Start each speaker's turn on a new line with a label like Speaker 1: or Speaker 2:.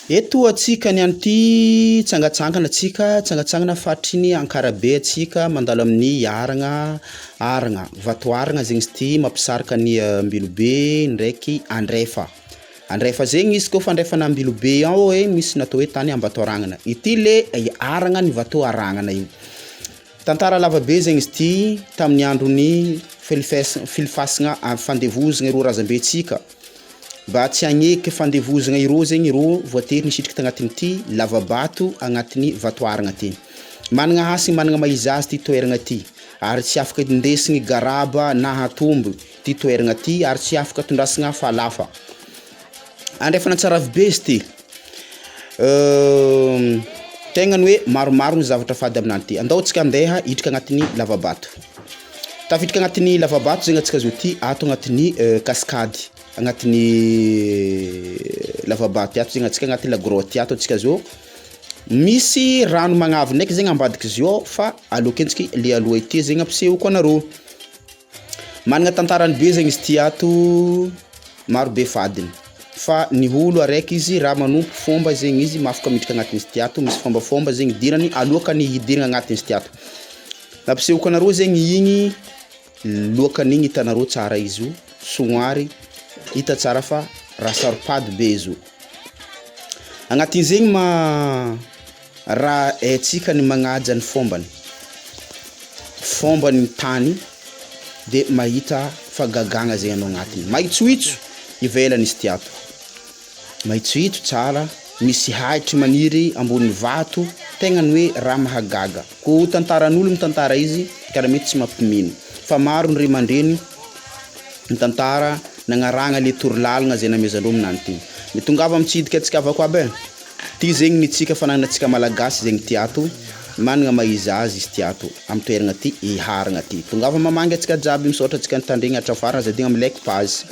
Speaker 1: Eto atsika ny anty tsangatsangana atsika, tsangatsangana fatriny Ankarabe atsika mandalo amin'ny Aragna, vato Aragna zegny izy ty mampisaraka ny Ambilobe ndraiky Andrefa. Andrefa zegny izy kaofa andrefana Ambilobe ao hoe misy natao hoe tany Ambato Aragnana. Ity le Aragna ny vato Aragnana io. Tantara lavabe zegny izy ty tamin'ny andron'ny filifasagna fandevozagna irô razambentsika. Mba tsy hagneky fandevozagna irô zegny irô voatery nisitriky tagnatin'ity lavabato agnatin'ny vato Aragna ty. Managna hasiny managna maizazy ty toeragna ty ary tsy afaka indesigny garaba na hatombo ty toeragna ty ary tsy afaka tondrasagna falafa. Andrefana Antsaravibe izy ty. Tegnany hoe maromaro ny zavatra fady aminany ty. Andao antsika andeha hiditra agnatin'ny lavabato. Tafiditra agnatin'ny lavabato zegny antsika zao ty ato agnatin'ny kaskady agnatin'ny lavabato ato zegny antsika agnatin'ny lagrotte ato antsika zao. Misy rano magnavy ndraiky zegny ambadiky izy ao fa alokentsika le aloha ity zegny ampisehoko anarô. Managna tantarany be zegny izy ty ato, maro be fadiny. Fa ny olo araiky izy raha manompo fomba zegny izy mafaka miditra agnatin'izy ty ato, misy fombafomba zegny idirany alohakany hidirana agnatin'izy ty ato. Nampisehoko anarô zegny igny lohakan'igny hitanarô tsara izy io, somary hita tsara fa raha saropady be izy io. Agnatin'izegny raha haintsika ny magnaja ny fombany tany de mahita fagagagna zegny anao agnatiny. Mahitsohitso ivelany izy ty ato. Mahitsohitso tsara, misy haitry maniry ambony vato, tegnany hoe raha mahagaga. Kô tantaran'olo mitantara izy karaha mety tsy mampimeno. Fa maro ny ray aman-dreny mitantara nagnaragna le torolalagna zay namezandreo aminany ty. Mitongava mitsidika antsika avy akoaby e. Ty zegny ny tsika fanagnantsika malagasy zegny ty ato, managna maizazy izy ty ato amin'ny toeragna ty Haragna ty. Tongava mamangy antsika jiaby misaotra antsika nitandregny hatrafarany zadigny amin'ny like page.